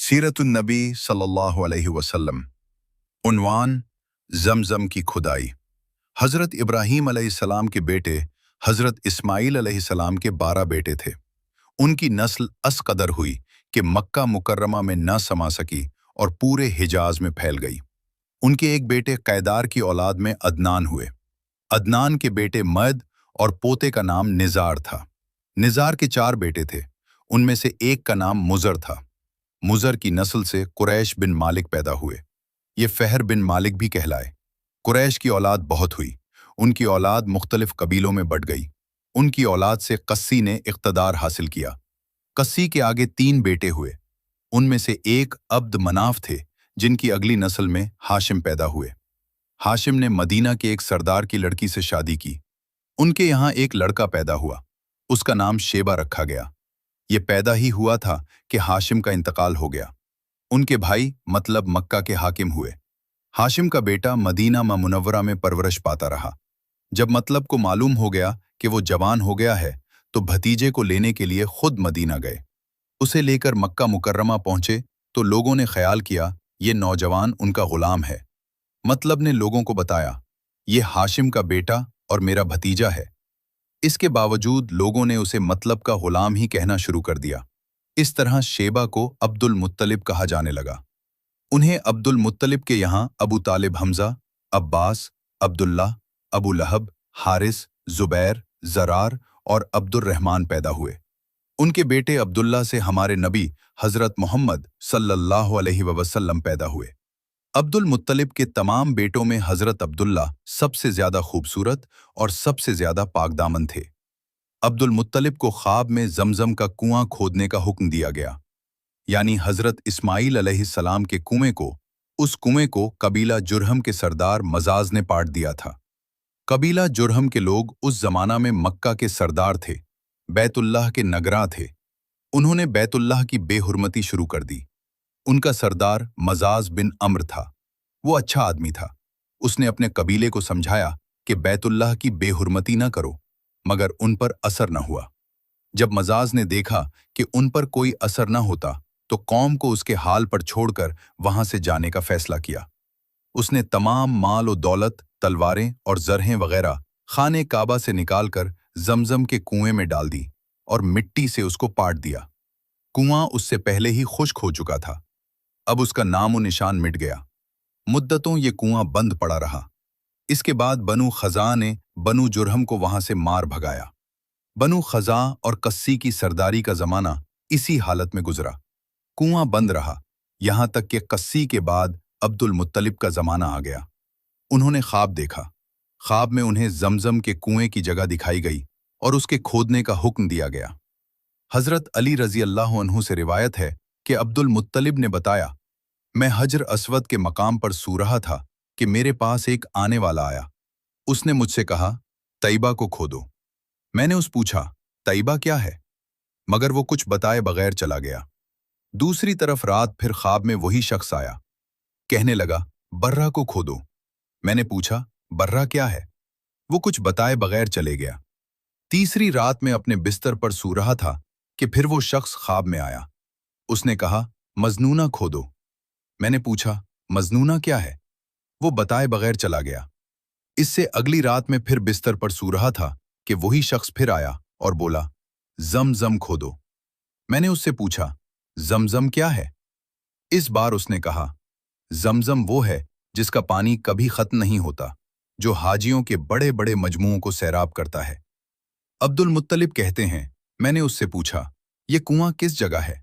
सीरत नबी सल्लल्लाहु अलैहि वसल्लम। उन्वान जमजम की खुदाई। हज़रत इब्राहीम अलैहिस्सलाम के बेटे हज़रत इस्माईल अलैहिस्सलाम के 12 बेटे थे। उनकी नस्ल अस कदर हुई कि मक्का मुकर्रमा में न समा सकी और पूरे हिजाज में फैल गई। उनके एक बेटे कैदार की औलाद में अदनान हुए। अदनान के बेटे मद और पोते का नाम निज़ार था। निज़ार के 4 बेटे थे, उनमें से एक का नाम मुज़र था। मुज़र की नस्ल से कुरैश बिन मालिक पैदा हुए। ये फहर बिन मालिक भी कहलाए। कुरैश की औलाद बहुत हुई। उनकी औलाद मुख्तलिफ कबीलों में बट गई। उनकी औलाद से कस्सी ने इक़्तिदार हासिल किया। कस्सी के आगे 3 बेटे हुए। उनमें से एक अब्द मनाफ थे, जिनकी अगली नस्ल में हाशिम पैदा हुए। हाशिम ने मदीना के एक सरदार की लड़की से शादी की। उनके यहाँ एक लड़का पैदा हुआ। उसका नाम शेबा रखा गया। ये पैदा ही हुआ था कि हाशिम का इंतकाल हो गया। उनके भाई मतलब मक्का के हाकिम हुए। हाशिम का बेटा मदीना मुनव्वरा में परवरिश पाता रहा। जब मतलब को मालूम हो गया कि वो जवान हो गया है, तो भतीजे को लेने के लिए खुद मदीना गए। उसे लेकर मक्का मुकर्रमा पहुंचे तो लोगों ने ख्याल किया ये नौजवान उनका गुलाम है। मतलब ने लोगों को बताया, ये हाशिम का बेटा और मेरा भतीजा है। इसके बावजूद लोगों ने उसे मतलब का गुलाम ही कहना शुरू कर दिया। इस तरह शेबा को अब्दुल मुत्तलिब कहा जाने लगा। उन्हें अब्दुल मुत्तलिब के यहाँ अबू तालिब हमजा, अब्बास, अब्दुल्ला, अबू लहब, हारिस, जुबैर, जरार और अब्दुर्रहमान पैदा हुए। उनके बेटे अब्दुल्ला से हमारे नबी हज़रत मोहम्मद सल्लल्लाहु अलैहि वसल्लम पैदा हुए। अब्दुल मुत्तलिब के तमाम बेटों में हज़रत अब्दुल्ला सबसे ज़्यादा खूबसूरत और सबसे ज़्यादा पाकदामन थे। अब्दुल मुत्तलिब को ख्वाब में जमजम का कुआं खोदने का हुक्म दिया गया। यानी हज़रत इस्माईल अलैहिस्सलाम के कुएं को, उस कुएं को कबीला जुरहम के सरदार मजाज ने पाट दिया था। कबीला जुरहम के लोग उस जमाना में मक्का के सरदार थे, बैतुल्लाह के नगरा थे। उन्होंने बैतुल्लाह की बेहुरमती शुरू कर दी। उनका सरदार मजाज बिन अम्र था। वो अच्छा आदमी था। उसने अपने कबीले को समझाया कि बैतुल्लाह की बेहुरमती न करो, मगर उन पर असर न हुआ। जब मजाज ने देखा कि उन पर कोई असर न होता, तो कौम को उसके हाल पर छोड़कर वहां से जाने का फैसला किया। उसने तमाम माल और दौलत, तलवारें और जरहें वगैरह खाने काबा से निकालकर जमजम के कुएं में डाल दी और मिट्टी से उसको पाट दिया। कुआं उससे पहले ही खुश्क हो चुका था। अब उसका नामो निशान मिट गया। मुद्दतों ये कुआं बंद पड़ा रहा। इसके बाद बनु खज़ा ने बनु जुरहम को वहां से मार भगाया। बनु खज़ा और कस्सी की सरदारी का जमाना इसी हालत में गुजरा। कुआं बंद रहा, यहां तक कि कस्सी के बाद अब्दुल मुत्तलिब का जमाना आ गया। उन्होंने ख्वाब देखा। ख्वाब में उन्हें जमजम के कुएं की जगह दिखाई गई और उसके खोदने का हुक्म दिया गया। हज़रत अली रज़ी अल्लाह अन्हु से रिवायत है कि अब्दुल मुत्तलिब ने बताया, मैं हजर अस्वद के मकाम पर सो रहा था कि मेरे पास एक आने वाला आया। उसने मुझसे कहा, तैयबा को खोदो। मैंने उस पूछा, तैयबा क्या है? मगर वो कुछ बताए बगैर चला गया। दूसरी तरफ रात फिर ख्वाब में वही शख्स आया। कहने लगा, बर्रा को खोदो। मैंने पूछा, बर्रा क्या है? वो कुछ बताए बगैर चले गया। तीसरी रात में अपने बिस्तर पर सो रहा था कि फिर वो शख्स ख्वाब में आया। उसने कहा, मजनूना खोदो। मैंने पूछा, मजनूना क्या है? वो बताए बगैर चला गया। इससे अगली रात में फिर बिस्तर पर सो रहा था कि वही शख्स फिर आया और बोला, जमजम खोदो। मैंने उससे पूछा, जमजम क्या है? इस बार उसने कहा, जमजम वो है जिसका पानी कभी खत्म नहीं होता, जो हाजियों के बड़े बड़े मजमुओं को सैराब करता है। अब्दुल मुत्तलिब कहते हैं, मैंने उससे पूछा, ये कुआं किस जगह है?